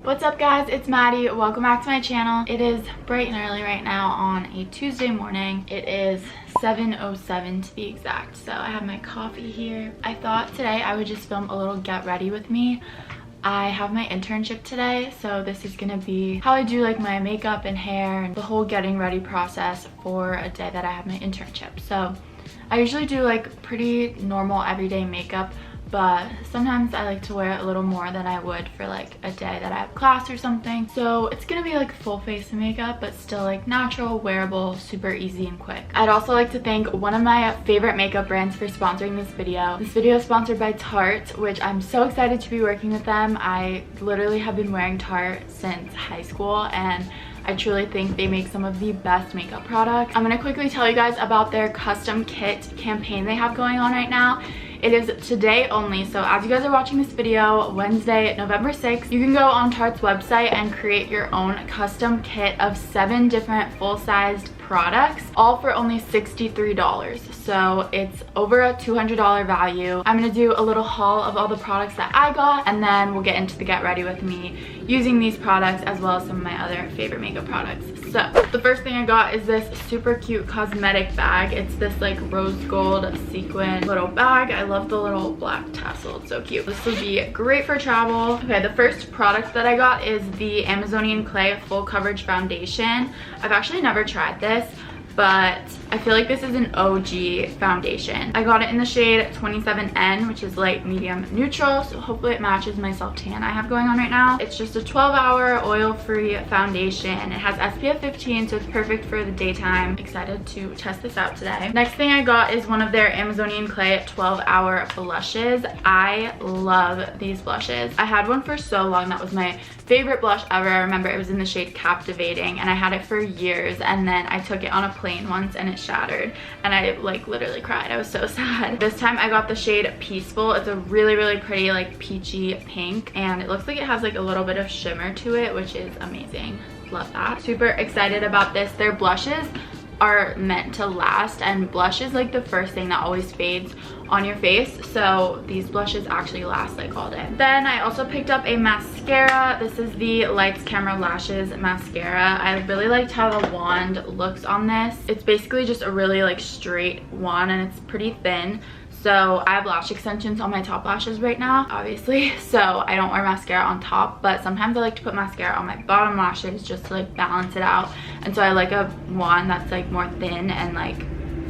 What's up guys, it's Maddie. Welcome back to my channel. It is bright and early right now on a Tuesday morning. It is 7:07 to be exact. So I have my coffee here. I thought today I would just film a little get ready with me. I have my internship today, so this is gonna be how I do like my makeup and hair and the whole getting ready process for a day that I have my internship. So I usually do like pretty normal everyday makeup, but sometimes I like to wear a little more than I would for like a day that I have class or something. So it's gonna be like full face makeup, but still like natural, wearable, super easy and quick. I'd also like to thank one of my favorite makeup brands for sponsoring this video. This video is sponsored by Tarte, which I'm so excited to be working with them. I literally have been wearing Tarte since high school, and I truly think they make some of the best makeup products. I'm gonna quickly tell you guys about their custom kit campaign they have going on right now. It is today only, so as you guys are watching this video, Wednesday, November 6th, you can go on Tarte's website and create your own custom kit of 7 different full-sized products, all for only $63. So it's over a $200 value. I'm gonna do a little haul of all the products that I got, and then we'll get into the get ready with me using these products as well as some of my other favorite makeup products. So the first thing I got is this super cute cosmetic bag. It's this like rose gold sequin little bag. I love the little black tassel, it's so cute. This will be great for travel. Okay, the first product that I got is the Amazonian Clay Full Coverage Foundation. I've actually never tried this, but I feel like this is an OG foundation. I got it in the shade 27N, which is light, medium, neutral, so hopefully it matches my self tan I have going on right now. It's just a 12-hour oil-free foundation. It has SPF 15, so it's perfect for the daytime. Excited to test this out today. Next thing I got is one of their Amazonian Clay 12-hour blushes. I love these blushes. I had one for so long. That was my favorite blush ever. I remember it was in the shade Captivating, and I had it for years, and then I took it on a plane once and it shattered, and I like literally cried. I was so sad. This time I got the shade Peaceful. It's a really pretty like peachy pink, and it looks like it has like a little bit of shimmer to it, which is amazing. Love that. Super excited about this. Their blushes are meant to last, and blush is like the first thing that always fades on your face, so these blushes actually last like all day. Then I also picked up a mascara. This is the Lights Camera Lashes mascara. I really liked how the wand looks on this. It's basically just a really like straight wand, and it's pretty thin. So I have lash extensions on my top lashes right now, obviously, so I don't wear mascara on top, but sometimes I like to put mascara on my bottom lashes just to like balance it out. And so I like a wand that's like more thin and like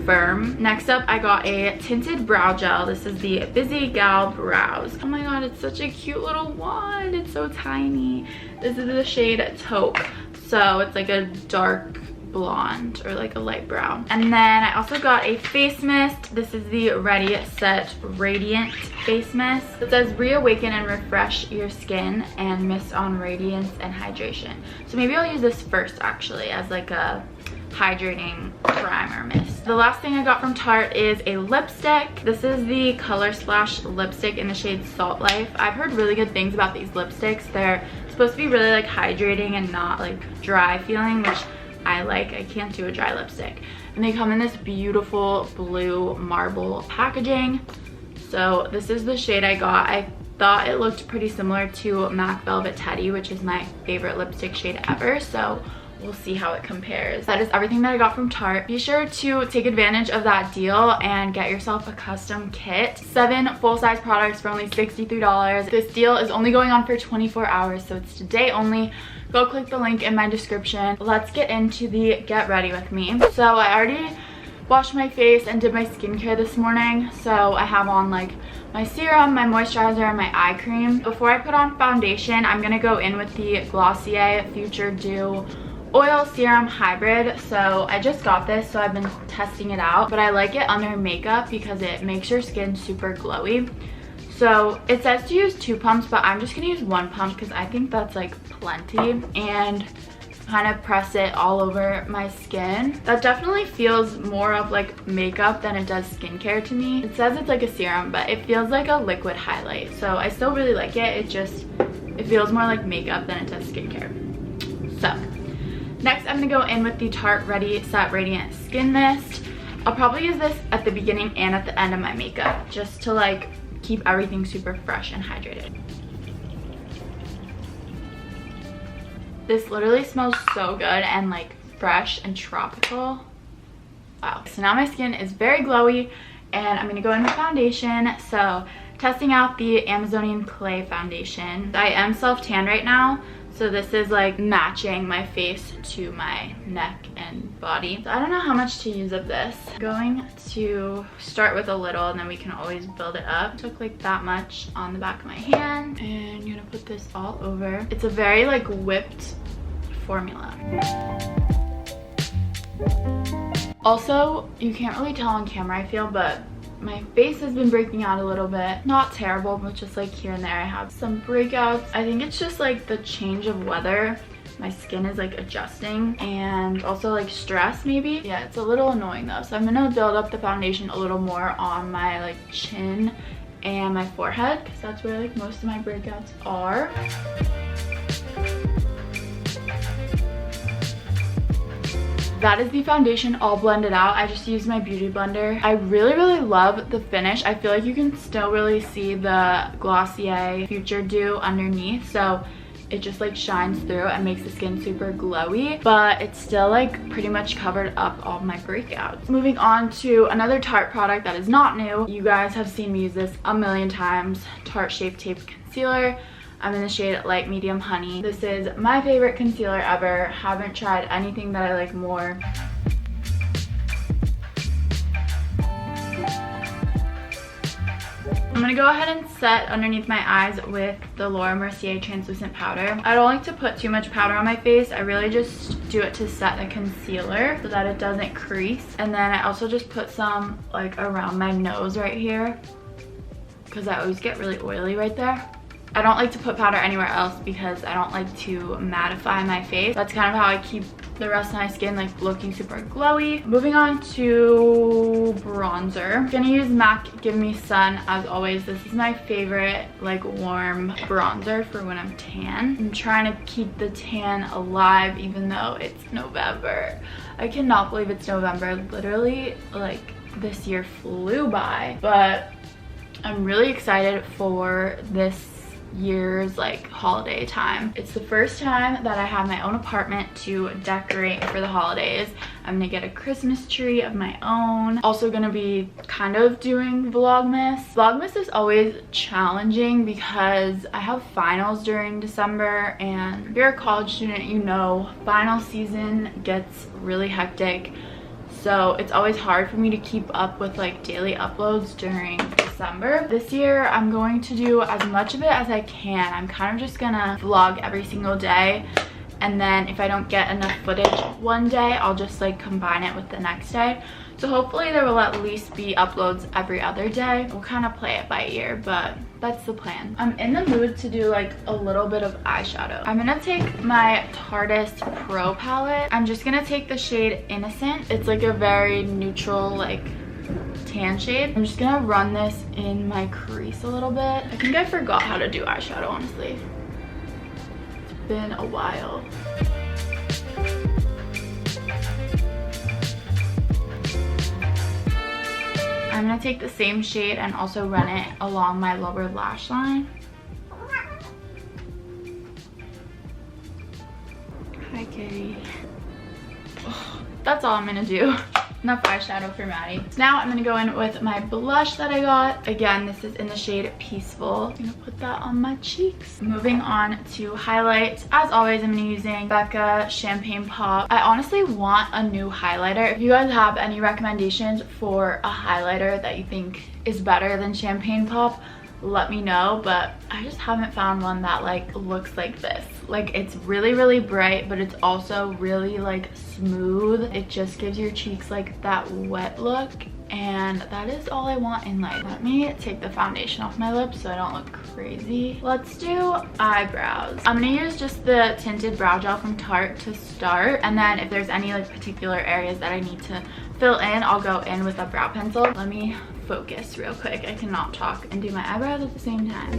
firm. Next up, I got a Tinted Brow Gel. This is the Busy Gal Brows. Oh my god, it's such a cute little wand. It's so tiny. This is the shade Taupe, so it's like a dark blonde or like a light brown. And then I also got a face mist. This is the Ready Set Radiant face mist. It says reawaken and refresh your skin and mist on radiance and hydration. So maybe I'll use this first actually as like a hydrating primer mist. The last thing I got from Tarte is a lipstick. This is the Color Splash lipstick in the shade Salt Life. I've heard really good things about these lipsticks. They're supposed to be really like hydrating and not like dry feeling, which I like. I can't do a dry lipstick. And they come in this beautiful blue marble packaging. So this is the shade I got. I thought it looked pretty similar to MAC Velvet Teddy, which is my favorite lipstick shade ever, so we'll see how it compares. That is everything that I got from Tarte. Be sure to take advantage of that deal and get yourself a custom kit. 7 full-size products for only $63. This deal is only going on for 24 hours, so it's today only. Go click the link in my description. Let's get into the get ready with me. So I already washed my face and did my skincare this morning. So I have on like my serum, my moisturizer, and my eye cream. Before I put on foundation, I'm gonna go in with the Glossier Future Dew Oil Serum Hybrid. So I just got this, so I've been testing it out, but I like it under makeup because it makes your skin super glowy. So it says to use 2 pumps, but I'm just gonna use 1 pump because I think that's like plenty, and kind of press it all over my skin. That definitely feels more of like makeup than it does skincare to me. It says it's like a serum, but it feels like a liquid highlight. So I still really like it. It feels more like makeup than it does skincare. So next I'm gonna go in with the Tarte Ready Set Radiant Skin Mist. I'll probably use this at the beginning and at the end of my makeup just to like keep everything super fresh and hydrated. This literally smells so good and like fresh and tropical. Wow. So now my skin is very glowy, and I'm gonna go in with foundation. So testing out the Amazonian Clay foundation. I am self-tanned right now, so this is like matching my face to my neck and body. So I don't know how much to use of this. I'm going to start with a little, and then we can always build it up. Took like that much on the back of my hand, and I'm gonna put this all over. It's a very like whipped formula. Also, you can't really tell on camera, I feel, but my face has been breaking out a little bit. Not terrible, but just like here and there I have some breakouts. I think it's just like the change of weather. My skin is like adjusting, and also like stress maybe. Yeah, it's a little annoying though. So I'm gonna build up the foundation a little more on my like chin and my forehead, because that's where like most of my breakouts are. That is the foundation all blended out. I just used my beauty blender. I really love the finish. I feel like you can still really see the Glossier Future Dew underneath, so it just like shines through and makes the skin super glowy, but it's still like pretty much covered up all my breakouts. Moving on to another Tarte product that is not new. You guys have seen me use this a million times. Tarte Shape Tape Concealer. I'm in the shade Light Medium Honey. This is my favorite concealer ever. Haven't tried anything that I like more. I'm gonna go ahead and set underneath my eyes with the Laura Mercier translucent powder. I don't like to put too much powder on my face. I really just do it to set the concealer so that it doesn't crease. And then I also just put some like around my nose right here, because I always get really oily right there. I don't like to put powder anywhere else because I don't like to mattify my face. That's kind of how I keep the rest of my skin like looking super glowy. Moving on to bronzer. I'm gonna use MAC Give Me Sun as always. This is my favorite like warm bronzer for when I'm tan. I'm trying to keep the tan alive even though it's November. I cannot believe it's November. Literally like this year flew by, but I'm really excited for this year's like holiday time. It's the first time that I have my own apartment to decorate for the holidays. I'm gonna get a Christmas tree of my own. Also gonna be kind of doing Vlogmas. Vlogmas is always challenging because I have finals during December, and if you're a college student, you know final season gets really hectic. So it's always hard for me to keep up with like daily uploads during December. This year I'm going to do as much of it as I can. I'm kind of just gonna vlog every single day, and then if I don't get enough footage one day, I'll just like combine it with the next day. So hopefully there will at least be uploads every other day. We'll kind of play it by ear, but that's the plan. I'm in the mood to do like a little bit of eyeshadow. I'm gonna take my Tarte Pro palette. I'm just gonna take the shade Innocent. It's like a very neutral like tan shade. I'm just gonna run this in my crease a little bit. I think I forgot how to do eyeshadow, honestly. It's been a while. I'm gonna take the same shade and also run it along my lower lash line. Hi, kitty. Oh, that's all I'm gonna do. Enough eyeshadow for Maddie. Now I'm gonna go in with my blush that I got. Again, this is in the shade Peaceful. I'm gonna put that on my cheeks. Moving on to highlights. As always, I'm gonna be using Becca Champagne Pop. I honestly want a new highlighter. If you guys have any recommendations for a highlighter that you think is better than Champagne Pop, let me know, but I just haven't found one that like looks like this. Like it's really bright, but it's also really like smooth. It just gives your cheeks like that wet look, and that is all I want in life. Let me take the foundation off my lips so I don't look crazy. Let's do eyebrows. I'm gonna use just the Tinted Brow Gel from Tarte to start, and then if there's any like particular areas that I need to fill in, I'll go in with a brow pencil. Let me focus real quick. I cannot talk and do my eyebrows at the same time.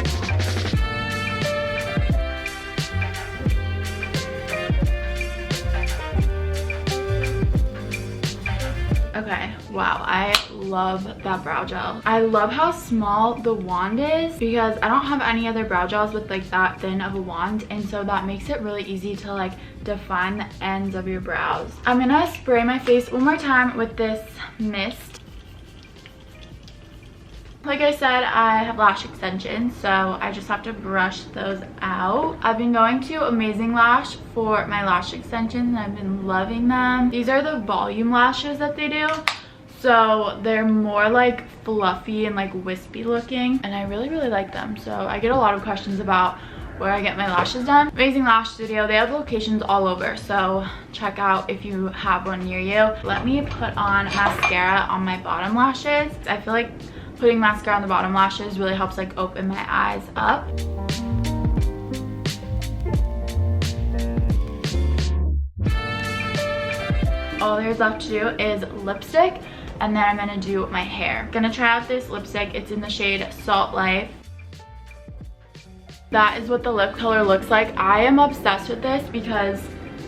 Okay, Okay, wow, I love that brow gel. I love how small the wand is because I don't have any other brow gels with like that thin of a wand, and so that makes it really easy to like define the ends of your brows. I'm gonna spray my face one more time with this mist. Like I said, I have lash extensions, so I just have to brush those out. I've been going to Amazing Lash for my lash extensions and I've been loving them. These are the volume lashes that they do. So they're more like fluffy and like wispy looking, and I really like them. So I get a lot of questions about where I get my lashes done. Amazing Lash Studio, they have locations all over, so check out if you have one near you. Let me put on mascara on my bottom lashes. I feel like putting mascara on the bottom lashes really helps like open my eyes up. All there's left to do is lipstick, and then I'm gonna do my hair. Gonna try out this lipstick. It's in the shade Salt Life. That is what the lip color looks like. I am obsessed with this because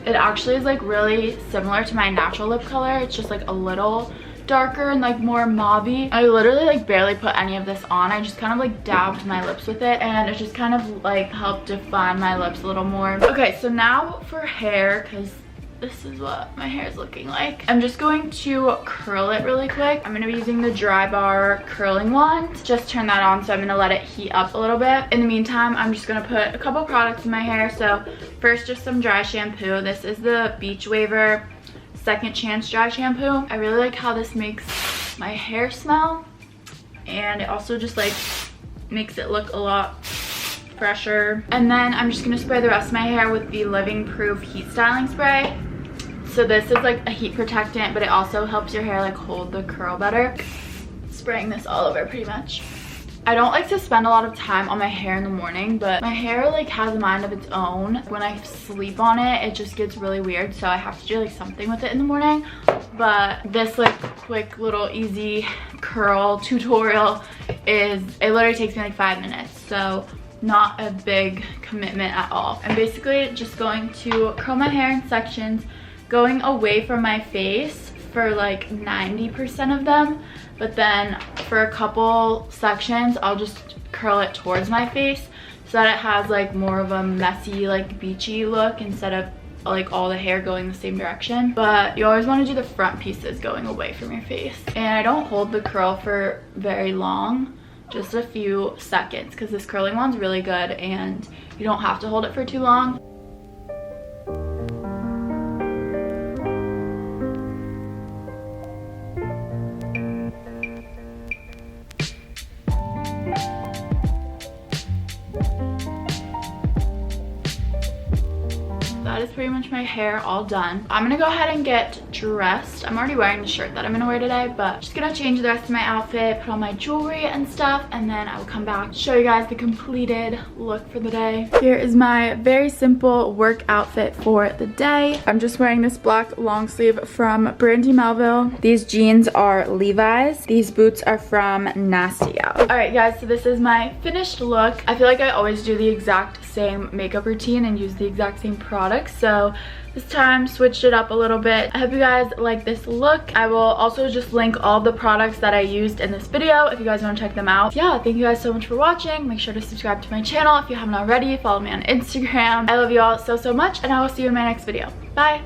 it actually is like really similar to my natural lip color. It's just like a little darker and like more mauve-y. I literally like barely put any of this on. I just kind of like dabbed my lips with it, and it just kind of like helped define my lips a little more. Okay, so now for hair, because this is what my hair is looking like. I'm just going to curl it really quick. I'm gonna be using the Dry Bar curling wand. Just turn that on, so I'm gonna let it heat up a little bit. In the meantime, I'm just gonna put a couple products in my hair. So first, just some dry shampoo. This is the Beach Waver Second Chance Dry Shampoo. I really like how this makes my hair smell, and it also just like makes it look a lot fresher. And then I'm just gonna spray the rest of my hair with the Living Proof Heat Styling Spray. So this is like a heat protectant, but it also helps your hair like hold the curl better. Spraying this all over pretty much. I don't like to spend a lot of time on my hair in the morning, but my hair like has a mind of its own. When I sleep on it, it just gets really weird, so I have to do like something with it in the morning. But this like quick little easy curl tutorial it literally takes me like 5 minutes, so not a big commitment at all. I'm basically just going to curl my hair in sections, going away from my face for like 90% of them, but then for a couple sections I'll just curl it towards my face so that it has like more of a messy like beachy look instead of like all the hair going the same direction. But you always want to do the front pieces going away from your face, and I don't hold the curl for very long, just a few seconds, because this curling wand's really good and you don't have to hold it for too long. That is pretty much my hair all done. I'm gonna go ahead and get dressed. I'm already wearing the shirt that I'm gonna wear today, but just gonna change the rest of my outfit, put on my jewelry and stuff, and then I will come back, show you guys the completed look for the day. Here is my very simple work outfit for the day. I'm just wearing this black long sleeve from Brandy Melville. These jeans are Levi's. These boots are from Nasty Out. All right guys, so this is my finished look. I feel like I always do the exact same makeup routine and use the exact same products, so this time switched it up a little bit. I hope you guys like this look. I will also just link all the products that I used in this video if you guys want to check them out. Yeah, thank you guys so much for watching. Make sure to subscribe to my channel if you haven't already. Follow me on Instagram. I love you all so much, and I will see you in my next video. Bye.